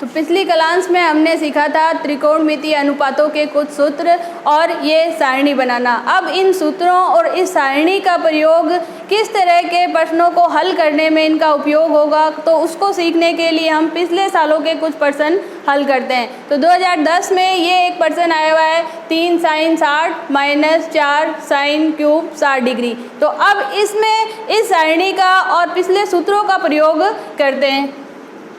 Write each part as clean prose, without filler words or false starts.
तो पिछली क्लास में हमने सीखा था त्रिकोणमितीय अनुपातों के कुछ सूत्र और ये सारणी बनाना। अब इन सूत्रों और इस सारणी का प्रयोग किस तरह के प्रश्नों को हल करने में इनका उपयोग होगा, तो उसको सीखने के लिए हम पिछले सालों के कुछ प्रश्न हल करते हैं। तो 2010 में ये एक प्रश्न आया हुआ है 3 sin 60 minus 4 sin cube 60 degree. तो अब इसमें इस सारणी का और पिछले सूत्रों का प्रयोग करते हैं।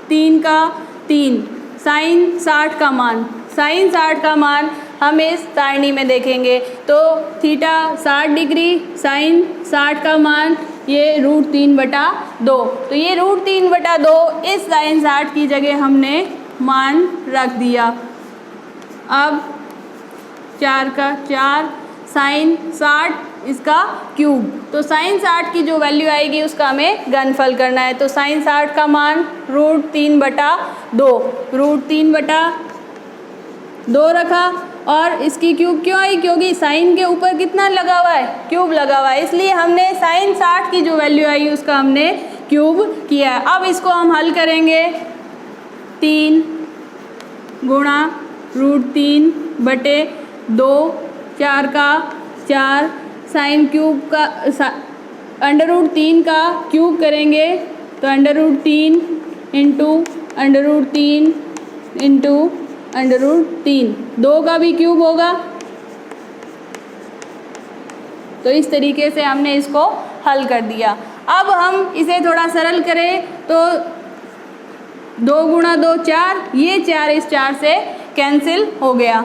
3 का 3 sin 60 का मान, sin 60 का मान हम इस सारणी में देखेंगे। तो थीटा 60 डिग्री, sin 60 का मान ये √3/2। तो ये √3/2 इस sin 60 की जगह हमने मान रख दिया। अब 4 का 4 sin 60 इसका क्यूब, तो sin 60 की जो वैल्यू आएगी उसका हमें घनफल करना है। तो sin 60 का मान √3/2, √3/2 रखा। और इसकी क्यूब क्यों आई, क्योंकि साइन के ऊपर कितना लगा हुआ है, क्यूब लगा हुआ है, इसलिए हमने sin 60 की जो वैल्यू आई उसका हमने क्यूब किया। अब इसको हम हल करेंगे। 3 गुणा √3/2, 4 का 4 साइन क्यूब का √3 का क्यूब करेंगे तो √3 इंटू √3 इंटू √3, 2 का भी क्यूब होगा। तो इस तरीके से हमने इसको हल कर दिया। अब हम इसे थोड़ा सरल करें तो 2 गुणा 2 4, ये 4 इस 4 से कैंसिल हो गया।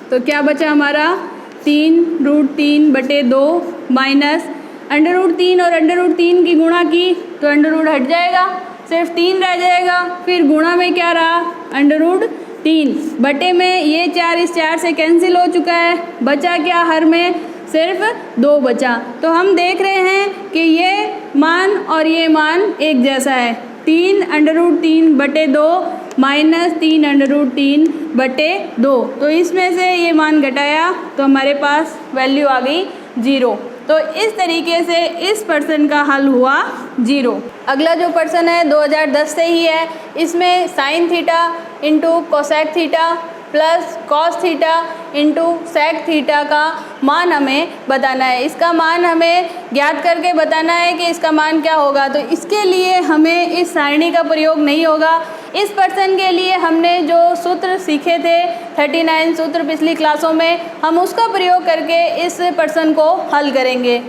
तो क्या बचा हमारा 3 √3/2 माइनस √3 और √3 की गुणा की तो √ हट जाएगा, सिर्फ 3 रह जाएगा। फिर गुणा में क्या रहा, √3 बटे में ये 4 इस 4 से कैंसिल हो चुका है। बचा क्या, हर में सिर्फ 2 बचा। तो हम देख रहे हैं कि ये मान और ये मान एक जैसा है। 3 √3/2 माइनस 3 √3/2। तो इसमें से ये मान घटाया तो हमारे पास वैल्यू आ गई 0। तो इस तरीके से इस प्रश्न का हल हुआ 0। अगला जो प्रश्न है 2010 से ही है। इसमें sine theta into cosec theta plus cos theta into sec theta का मान हमें बताना है। इसका मान हमें ज्ञात करके बताना है कि इसका मान क्या होगा। तो इसके लिए हमें इस सारणी का प्रयोग नहीं होगा। इस प्रश्न के लिए हमने जो सूत्र सीखे थे 39 सूत्र पिछली क्लासों में, हम उसका प्रयोग करके इस प्रश्न को हल करेंगे।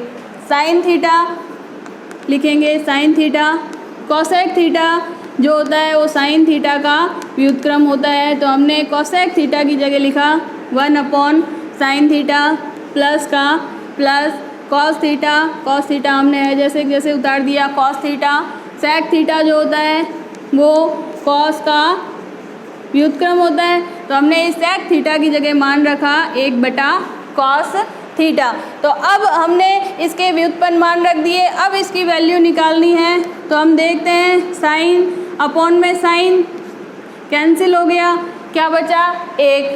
साइन थीटा लिखेंगे, साइन थीटा, कोसेक थीटा जो होता है वो साइन थीटा का व्युत्क्रम होता है। तो हमने कोसेक थीटा की जगह लिखा 1/sin थीटा प्लस का plus cos theta, cos theta हमने जैसे जैसे उतार दिया कॉस थीटा। सेक थीटा जो होता है वो कॉस का व्युत्क्रम होता है। तो हमने इस सेक थीटा की जगह मान रखा 1/cos थीटा। तो अब हमने इसके व्युत्पन्न मान रख दिए। अब इसकी वैल्यू निकालनी है तो हम देखते हैं साइन अपॉन में साइन कैंसिल हो गया, क्या बचा 1,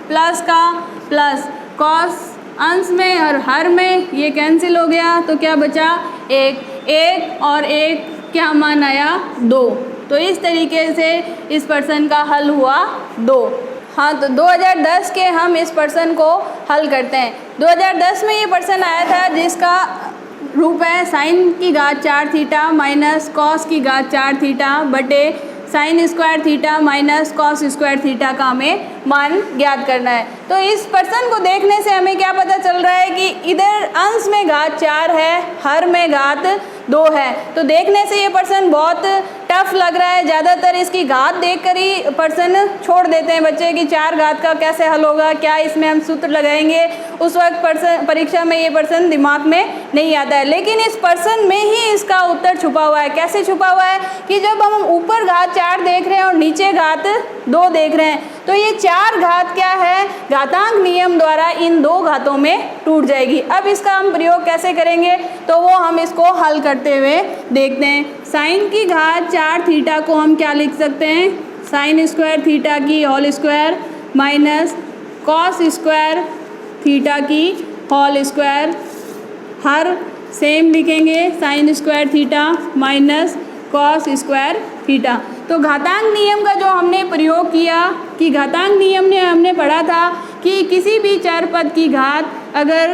प्लस का प्लस कॉस अंश में और हर में ये कैंसिल हो गया तो क्या बचा 1 और 1 क्या मान आया 2। तो इस तरीके से इस प्रश्न का हल हुआ 2। हाँ, तो 2010 के हम इस प्रश्न को हल करते हैं। 2010 में ये प्रश्न आया था जिसका रूप है साइन की घात 4 थीटा माइनस कॉस की घात 4 थीटा बटे sign square theta minus cos square theta का हमें मान ज्ञात करना है। तो इस प्रश्न को देखने से हमें क्या पता चल रहा है कि इधर अंश में घात 4 है, हर में घात 2 है। तो देखने से ये प्रश्न बहुत टफ लग रहा है। ज़्यादातर इसकी घात देखकर ही प्रश्न छोड़ देते हैं बच्चे कि 4 घात का कैसे हल होगा, क्या इसमें हम सूत्र लगाएंगे। उस वक्त परीक्षा में ये प्रश्न दिमाग में नहीं आता है। लेकिन इस प्रश्न में ही इसका उत्तर छुपा हुआ है। कैसे छुपा हुआ है कि जब हम ऊपर घात 4 देख रहे हैं और नीचे घात 2 देख रहे हैं तो ये 4 घात क्या है, घातांक नियम द्वारा इन 2 घातों में टूट जाएगी। अब इसका हम प्रयोग कैसे करेंगे तो वो हम इसको हल करते हुए देखते हैं। साइन की घात 4 थीटा को हम क्या लिख सकते हैं, साइन स्क्वायर थीटा की whole square minus cos square theta की होल स्क्वायर, हर सेम लिखेंगे sine square theta minus cos square theta. तो घातांक नियम का जो हमने प्रयोग किया कि घातांक नियम ने हमने पढ़ा था कि किसी भी चर पद की घात अगर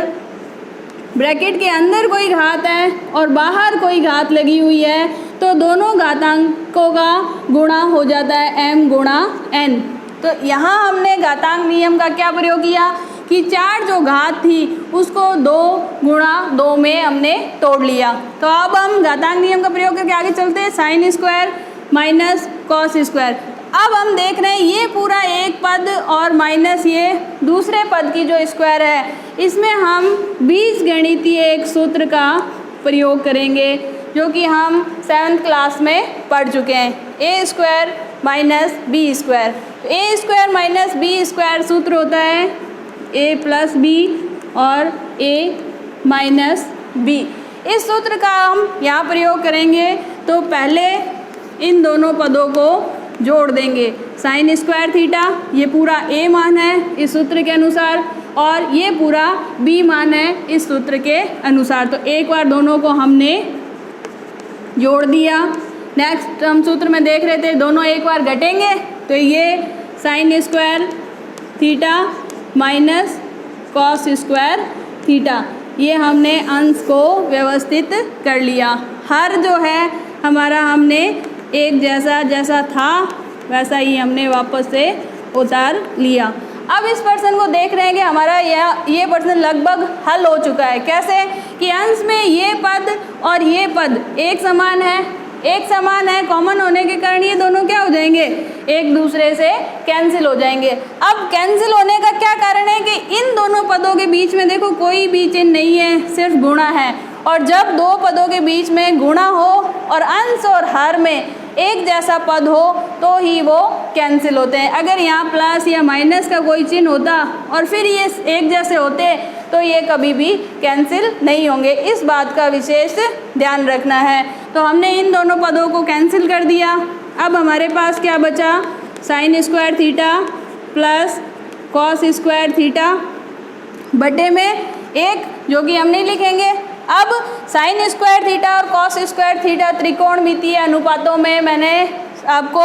ब्रैकेट के अंदर कोई घात है और बाहर कोई घात लगी हुई है तो दोनों घातांकों का गुणा हो जाता है m गुणा n। तो यहाँ हमने घातांक नियम का क्या प्रयोग किया कि 4 जो घात थी उसको 2 गुणा 2 में हमने तोड़ लिया। तो अब हम घातांक नियम का प्रयोग करके आगे चलते हैं, sine square minus cos square. अब हम देख रहे हैं ये पूरा एक पद और माइनस ये दूसरे पद की जो स्क्वायर है, इसमें हम बीजगणितीय एक सूत्र का प्रयोग करेंगे जो कि हम 7th क्लास में पढ़ चुके हैं, ए स्क्वायर माइनस बी स्क्वायर। ए स्क्वायर माइनस बी स्क्वायर सूत्र होता है ए प्लस बी और ए माइनस बी। इस सूत्र का हम यहाँ प्रयोग करेंगे तो पहले इन दोनों पदों को जोड़ देंगे। साइन स्क्वायर थीटा ये पूरा a मान है इस सूत्र के अनुसार और ये पूरा b मान है इस सूत्र के अनुसार। तो एक बार दोनों को हमने जोड़ दिया। नेक्स्ट हम सूत्र में देख रहे थे दोनों एक बार घटेंगे तो ये sign square theta minus cos square theta, ये हमने अंश को व्यवस्थित कर लिया। हर जो है हमारा हमने एक जैसा था वैसा ही हमने वापस से उतार लिया। अब इस प्रश्न को देख रहे हैं कि हमारा ये प्रश्न लगभग हल हो चुका है। कैसे कि अंश में ये पद और ये पद एक समान है, कॉमन होने के कारण ये दोनों क्या हो जाएंगे, एक दूसरे से कैंसिल हो जाएंगे। अब कैंसिल होने का क्या कारण है कि इन दोनों पदों के बीच में देखो कोई भी चिन्ह नहीं है, सिर्फ गुणा है। और जब दो पदों के बीच में गुणा हो और अंश और हर में एक जैसा पद हो तो ही वो कैंसिल होते हैं। अगर यहाँ प्लस या माइनस का कोई चिन्ह होता और फिर ये एक जैसे होते तो ये कभी भी कैंसिल नहीं होंगे। इस बात का विशेष ध्यान रखना है। तो हमने इन दोनों पदों को कैंसिल कर दिया। अब हमारे पास क्या बचा, sign square theta plus cos square theta बटे में एक, जो कि हम नहीं लिखेंगे। अब साइन स्क्वायर थीटा और कॉस स्क्वायर थीटा त्रिकोणमितीय अनुपातों में मैंने आपको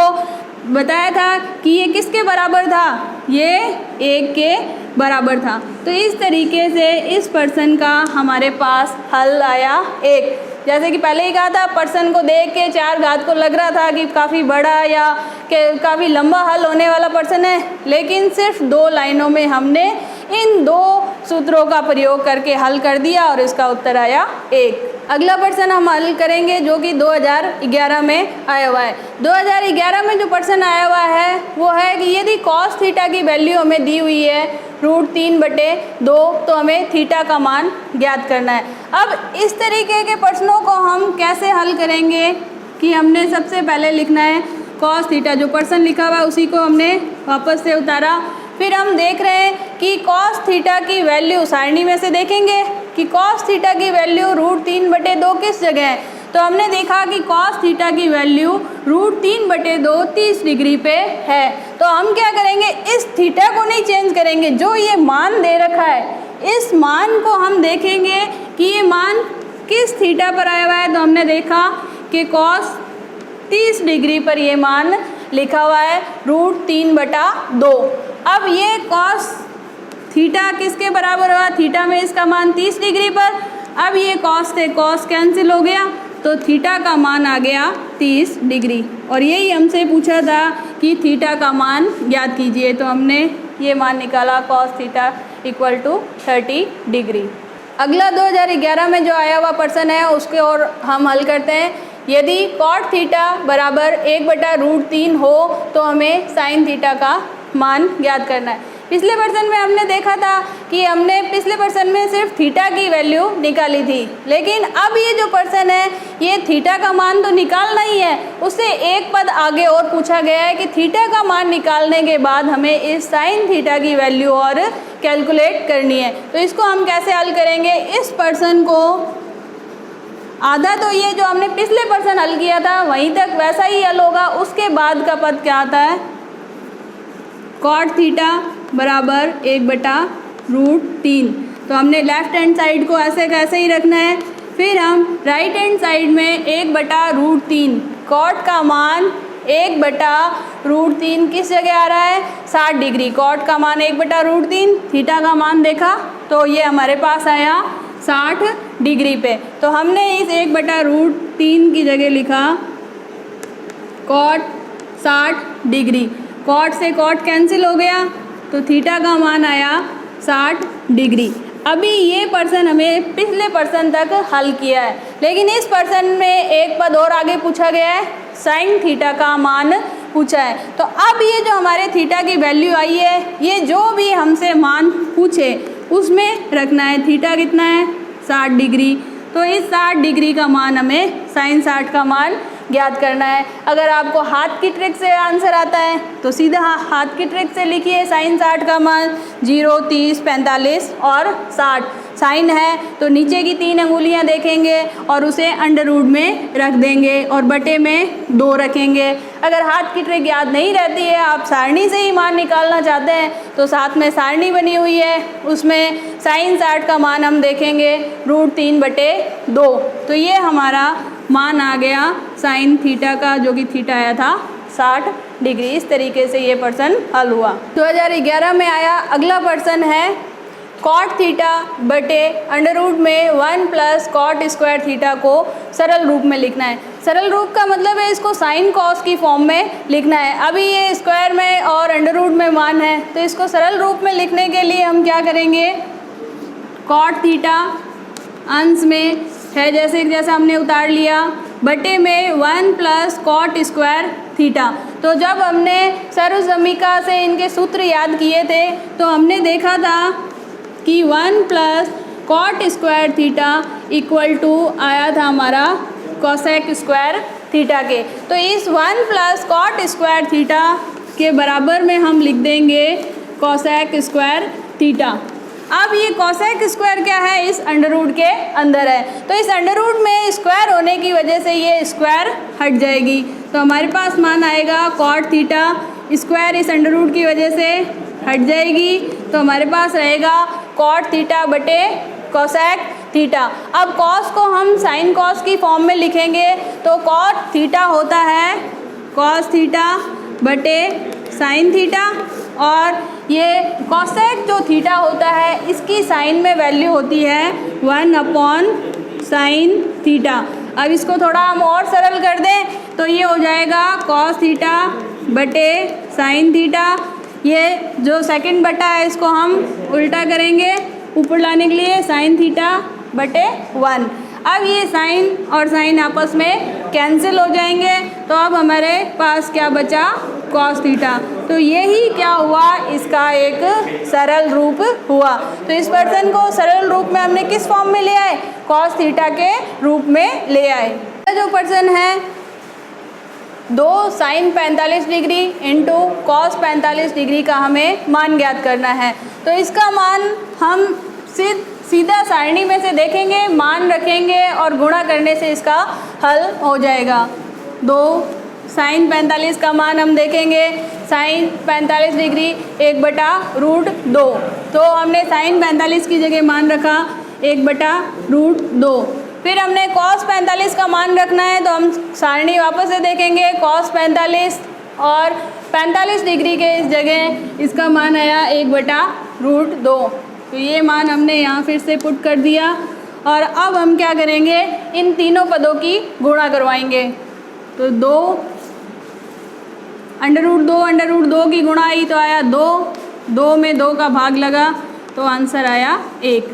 बताया था कि ये किसके बराबर था, ये 1 के बराबर था। तो इस तरीके से इस प्रश्न का हमारे पास हल आया 1। जैसे कि पहले ही कहा था, प्रश्न को देख के 4 घात को लग रहा था कि काफ़ी बड़ा या काफ़ी लंबा हल होने वाला प्रश्न है, लेकिन सिर्फ 2 लाइनों में हमने इन 2 सूत्रों का प्रयोग करके हल कर दिया और इसका उत्तर आया 1। अगला प्रश्न हम हल करेंगे जो कि 2011 में आया हुआ है। 2011 में जो प्रश्न आया हुआ है वो है कि यदि कॉस थीटा की वैल्यू हमें दी हुई है √3/2 तो हमें थीटा का मान ज्ञात करना है। अब इस तरीके के प्रश्नों को हम कैसे हल करेंगे कि हमने सबसे पहले लिखना है कॉस थीटा, जो प्रश्न लिखा हुआ है उसी को हमने वापस से उतारा। फिर हम देख रहे हैं कि कॉस थीटा की वैल्यू सारणी में से देखेंगे कि कॉस थीटा की वैल्यू √3/2 किस जगह है। तो हमने देखा कि कॉस थीटा की वैल्यू √3/2 30 डिग्री पे है। तो हम क्या करेंगे, इस थीटा को नहीं चेंज करेंगे, जो ये मान दे रखा है इस मान को हम देखेंगे कि ये मान किस थीटा पर आया हुआ है। तो हमने देखा कि कॉस 30 डिग्री पर ये मान लिखा हुआ है √3/2। अब ये कॉस थीटा किसके बराबर हुआ, थीटा में इसका मान 30 डिग्री पर। अब ये कॉस से कॉस कैंसिल हो गया तो थीटा का मान आ गया 30 डिग्री। और यही हमसे पूछा था कि थीटा का मान ज्ञात कीजिए, तो हमने ये मान निकाला कॉस थीटा = 30 डिग्री। अगला 2011 में जो आया हुआ प्रश्न है उसके और हम हल करते हैं। यदि कॉट थीटा बराबर 1/√3 हो तो हमें साइन थीटा का मान ज्ञात करना है। पिछले प्रश्न में हमने देखा था कि हमने पिछले प्रश्न में सिर्फ थीटा की वैल्यू निकाली थी, लेकिन अब ये जो प्रश्न है ये थीटा का मान तो निकालना ही है, उससे एक पद आगे और पूछा गया है कि थीटा का मान निकालने के बाद हमें इस साइन थीटा की वैल्यू और कैलकुलेट करनी है। तो इसको हम कैसे हल करेंगे, इस प्रश्न को आधा तो ये जो हमने पिछले प्रश्न हल किया था वहीं तक वैसा ही हल होगा। उसके बाद का पद क्या आता है, कॉट थीटा बराबर 1/√3। तो हमने लेफ्ट हैंड साइड को ऐसे कैसे ही रखना है। फिर हम राइट हैंड साइड में 1/√3 कॉट का मान 1/√3 किस जगह आ रहा है, 60 डिग्री। कॉट का मान 1/√3, थीटा का मान देखा तो ये हमारे पास आया 60 डिग्री पे। तो हमने इस 1/√3 की जगह लिखा कॉट 60 डिग्री। कॉट से कॉट कैंसिल हो गया तो थीटा का मान आया 60 डिग्री। अभी ये पर्सन हमें पिछले पर्सन तक हल किया है, लेकिन इस पर्सन में एक पद और आगे पूछा गया है, साइन थीटा का मान पूछा है। तो अब ये जो हमारे थीटा की वैल्यू आई है, ये जो भी हमसे मान पूछे उसमें रखना है। थीटा कितना है, 60 डिग्री। तो इस 60 डिग्री का मान हमें साइन 60 का मान ज्ञात करना है। अगर आपको हाथ की ट्रिक से आंसर आता है तो सीधा हाथ की ट्रिक से लिखिए साइन 60 का मान 0, 30, 45 और 60। साइन है तो नीचे की 3 अंगुलियां देखेंगे और उसे अंडर रूट में रख देंगे और बटे में 2 रखेंगे। अगर हाथ की ट्रिक याद नहीं रहती है, आप सारणी से ही मान निकालना चाहते हैं, तो साथ में सारणी बनी हुई है, उसमें साइन 60 का मान हम देखेंगे √3/2। तो ये हमारा मान आ गया साइन थीटा का, जो कि थीटा आया था 60 डिग्री। इस तरीके से ये पर्सन हल हुआ। 2011 में आया अगला पर्सन है कॉट थीटा बटे अंडर रूट में 1 + कॉट स्क्वायर थीटा को सरल रूप में लिखना है। सरल रूप का मतलब है इसको साइन कॉस की फॉर्म में लिखना है। अभी ये स्क्वायर में और अंडर रूट में मान है, तो इसको सरल रूप में लिखने के लिए हम क्या करेंगे, कॉट थीटा अंश में है जैसा हमने उतार लिया, बटे में 1 + कॉट स्क्वायर थीटा। तो जब हमने सर्वसमीका से इनके सूत्र याद किए थे तो हमने देखा था कि 1 + कॉट स्क्वायर थीटा = आया था हमारा कोसेक स्क्वायर थीटा के। तो इस 1 + कॉट स्क्वायर थीटा के बराबर में हम लिख देंगे कोसेक स्क्वायर थीटा। अब ये कोसेक स्क्वायर क्या है, इस अंडर रूट के अंदर है, तो इस अंडर रूट में स्क्वायर होने की वजह से ये स्क्वायर हट जाएगी। तो हमारे पास मान आएगा कॉट थीटा स्क्वायर इस अंडर रूट की वजह से हट जाएगी, तो हमारे पास रहेगा कॉट थीटा बटे कोसेक थीटा। अब कॉस को हम साइन कॉस की फॉर्म में लिखेंगे, तो कॉट थीटा होता है कॉस थीटा बटे साइन थीटा, और ये कोसेक जो थीटा होता है इसकी साइन में वैल्यू होती है 1/sin थीटा। अब इसको थोड़ा हम और सरल कर दें तो ये हो जाएगा कॉस थीटा बटे साइन थीटा। ये जो सेकंड बटा है इसको हम उल्टा करेंगे ऊपर लाने के लिए, साइन थीटा बटे 1। अब ये साइन और साइन आपस में कैंसिल हो जाएंगे, तो अब हमारे पास क्या बचा, कॉस थीटा। तो यही क्या हुआ, इसका एक सरल रूप हुआ। तो इस पर्सन को सरल रूप में हमने किस फॉर्म में ले आए, कॉस थीटा के रूप में ले आए। जो पर्सन है 2 sin 45 degree into cos 45 degree का हमें मान ज्ञात करना है। तो इसका मान हम सीधा सारणी में से देखेंगे, मान रखेंगे और गुणा करने से इसका हल हो जाएगा। 2 sin 45 का मान हम देखेंगे, sin 45 डिग्री 1/√2। तो हमने sin 45 की जगह मान रखा 1/√2। फिर हमने cos 45 का मान रखना है, तो हम सारणी वापस से देखेंगे, cos 45 और 45 डिग्री के इस जगह इसका मान आया 1/√2। तो ये मान हमने यहाँ फिर से पुट कर दिया, और अब हम क्या करेंगे, इन तीनों पदों की गुणा करवाएंगे। तो 2 √2 की गुणा आई तो आया 2 में 2 का भाग लगा तो आंसर आया 1।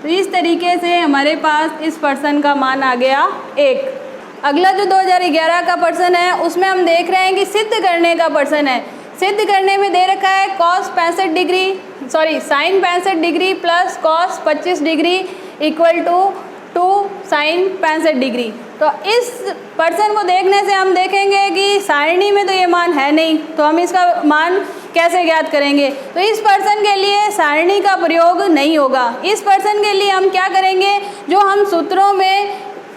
तो इस तरीके से हमारे पास इस पर्सन का मान आ गया 1। अगला जो 2011 का पर्सन है उसमें हम देख रहे हैं कि सिद्ध करने का पर्सन है। सिद्ध करने में दे रखा है sin 65 degree plus cos 25 degree = 2 sin 65 degree. तो इस पर्सन को देखने से हम देखेंगे कि सारणी में तो ये मान है नहीं, तो हम इसका मान कैसे ज्ञात करेंगे। तो इस पर्सन के लिए सारणी का प्रयोग नहीं होगा। इस पर्सन के लिए हम क्या करेंगे, जो हम सूत्रों में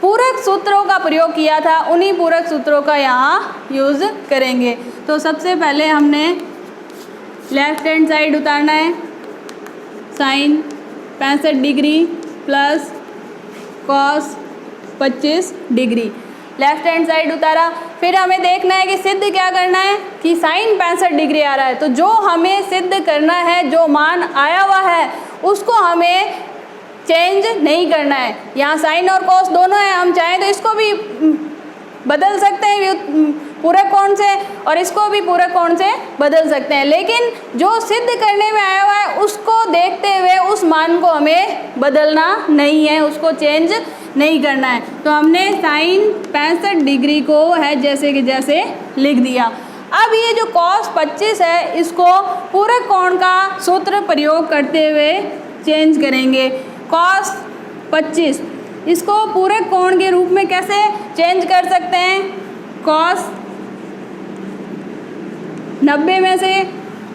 पूरक सूत्रों का प्रयोग किया था उन्हीं पूरक सूत्रों का यहाँ यूज़ करेंगे। तो सबसे पहले हमने लेफ्ट हैंड साइड उतारना है, sin 65 degree plus cos 25 degree. Left hand side उतारा, फिर हमें देखना है कि सिद्ध क्या करना है कि साइन 65 डिग्री आ रहा है। तो जो हमें सिद्ध करना है, जो मान आया हुआ है उसको हमें चेंज नहीं करना है। यहाँ साइन और कॉस दोनों है, हम चाहें तो इसको भी बदल सकते हैं पूरक कोण से और इसको भी पूरक कोण से बदल सकते हैं, लेकिन जो सिद्ध करने में आया हुआ है उसको देखते हुए उस मान को हमें बदलना नहीं है, उसको चेंज नहीं करना है। तो हमने साइन 65 डिग्री को है जैसे कि जैसे लिख दिया। अब ये जो cos 25 है इसको पूरक कोण का सूत्र प्रयोग करते हुए चेंज करेंगे। cos 25 इसको पूरक कोण के रूप में कैसे चेंज कर सकते हैं? cos 90 में से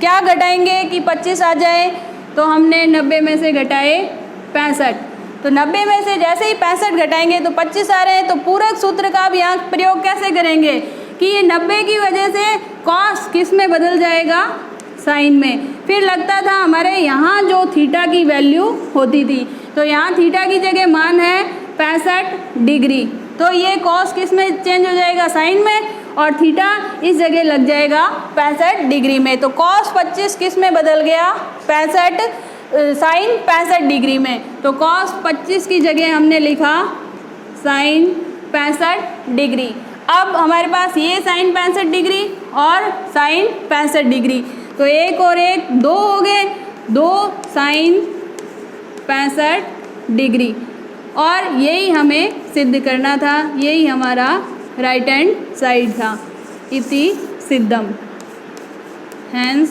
क्या घटाएंगे कि 25 आ जाए? तो हमने 90 में से घटाए 65, तो 90 में से जैसे ही 65 घटाएंगे तो 25 आ रहे हैं। तो पूरक सूत्र का अब यहाँ प्रयोग कैसे करेंगे कि ये 90 की वजह से cos किस में बदल जाएगा? साइन में। फिर लगता था हमारे यहाँ जो थीटा की वैल्यू होती थी, तो यहाँ थीटा की जगह मान है 65 डिग्री, तो ये cos किस में चेंज हो जाएगा? साइन में, और थीटा इस जगह लग जाएगा 65 डिग्री में। तो cos 25 किस में बदल गया? 65 साइन 65 डिग्री में। तो cos 25 की जगह हमने लिखा साइन 65 डिग्री। अब हमारे पास ये साइन 65 डिग्री और साइन 65 डिग्री, तो एक और एक 2 हो गए, 2 साइन 65 डिग्री, और यही हमें सिद्ध करना था, यही हमारा राइट हैंड साइड था। इति सिद्धम, हैंस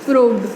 प्रूव्ड।